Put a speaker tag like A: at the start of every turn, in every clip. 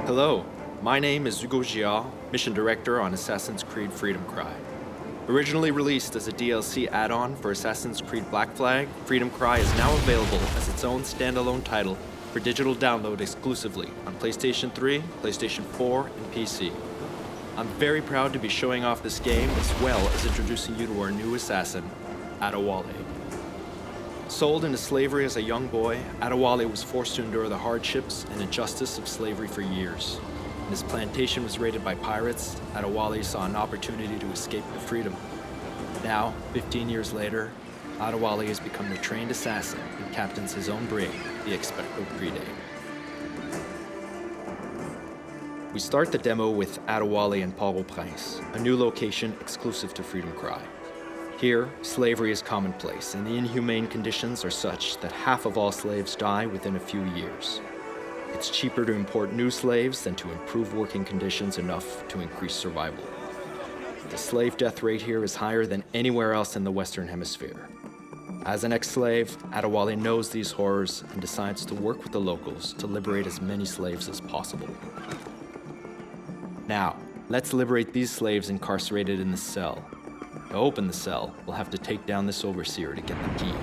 A: Hello, my name is Hugo Giard, Mission Director on Assassin's Creed Freedom Cry. Originally released as a DLC add-on for Assassin's Creed Black Flag, Freedom Cry is now available as its own standalone title for digital download exclusively on PlayStation 3, PlayStation 4, and PC. I'm very proud to be showing off this game as well as introducing you to our new assassin, Adewale. Sold into slavery as a young boy, Adewale was forced to endure the hardships and injustice of slavery for years. When his plantation was raided by pirates, Adewale saw an opportunity to escape to freedom. Now, 15 years later, Adewale has become the trained assassin and captains his own brig, the Expecto Crede. We start the demo with Adewale in Port-au-Prince, a new location exclusive to Freedom Cry. Here, slavery is commonplace, and the inhumane conditions are such that half of all slaves die within a few years. It's cheaper to import new slaves than to improve working conditions enough to increase survival. The slave death rate here is higher than anywhere else in the Western Hemisphere. As an ex-slave, Adewale knows these horrors and decides to work with the locals to liberate as many slaves as possible. Now, let's liberate these slaves incarcerated in the cell. To open the cell, we'll have to take down this overseer to get the key.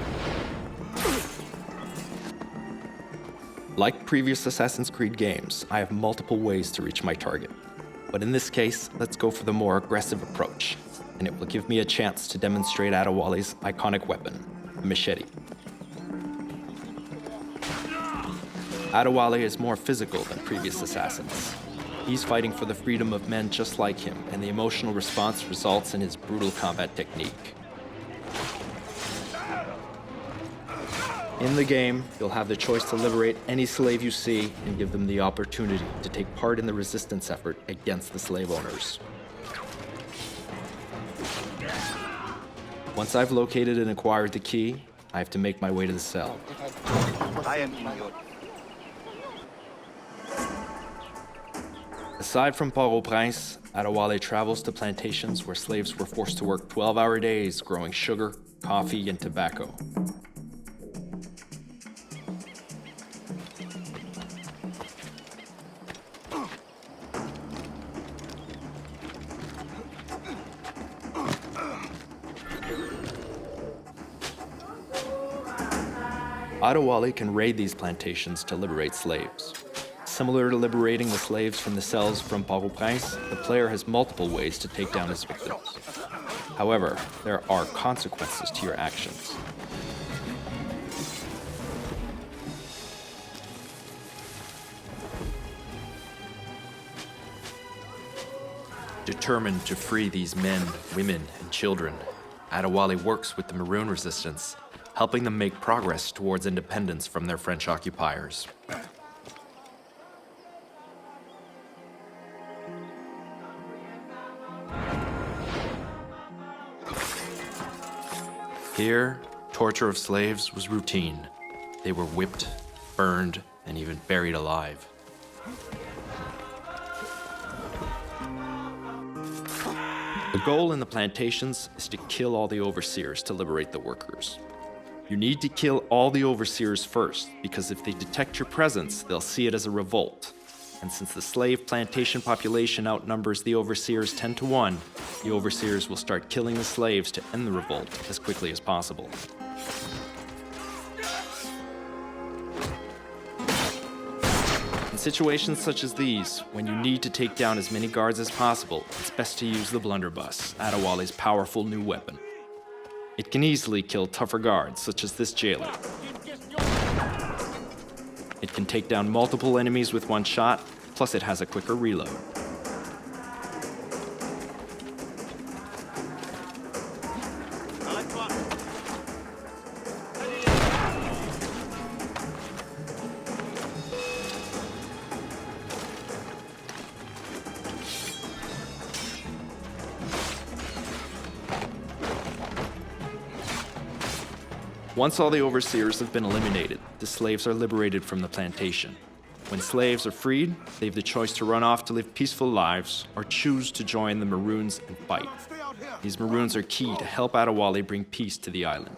A: Like previous Assassin's Creed games, I have multiple ways to reach my target. But in this case, let's go for the more aggressive approach, and it will give me a chance to demonstrate Adewale's iconic weapon, the machete. Adewale is more physical than previous assassins. He's fighting for the freedom of men just like him, and the emotional response results in his brutal combat technique. In the game, you'll have the choice to liberate any slave you see and give them the opportunity to take part in the resistance effort against the slave owners. Once I've located and acquired the key, I have to make my way to the cell. Aside from Port-au-Prince, Adewale travels to plantations where slaves were forced to work 12-hour days growing sugar, coffee, and tobacco. Adewale can raid these plantations to liberate slaves. Similar to liberating the slaves from the cells from Port-au-Prince, the player has multiple ways to take down his victims. However, there are consequences to your actions. Determined to free these men, women, and children, Adewale works with the Maroon Resistance, helping them make progress towards independence from their French occupiers. Here, torture of slaves was routine. They were whipped, burned, and even buried alive. The goal in the plantations is to kill all the overseers to liberate the workers. You need to kill all the overseers first, because if they detect your presence, they'll see it as a revolt. And since the slave plantation population outnumbers the overseers 10 to 1, the overseers will start killing the slaves to end the revolt as quickly as possible. In situations such as these, when you need to take down as many guards as possible, it's best to use the blunderbuss, Adewale's powerful new weapon. It can easily kill tougher guards, such as this jailer. It can take down multiple enemies with one shot, plus it has a quicker reload. Once all the overseers have been eliminated, the slaves are liberated from the plantation. When slaves are freed, they have the choice to run off to live peaceful lives or choose to join the Maroons and fight. These Maroons are key to help Adewale bring peace to the island.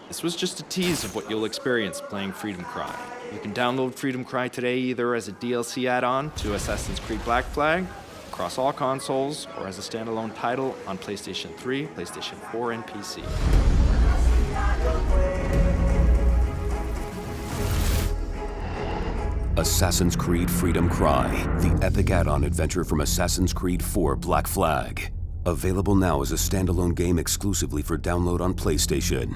A: This was just a tease of what you'll experience playing Freedom Cry. You can download Freedom Cry today either as a DLC add-on to Assassin's Creed Black Flag, across all consoles, or as a standalone title on PlayStation 3, PlayStation 4, and PC.
B: Assassin's Creed Freedom Cry, the epic add-on adventure from Assassin's Creed 4 Black Flag. Available now as a standalone game exclusively for download on PlayStation.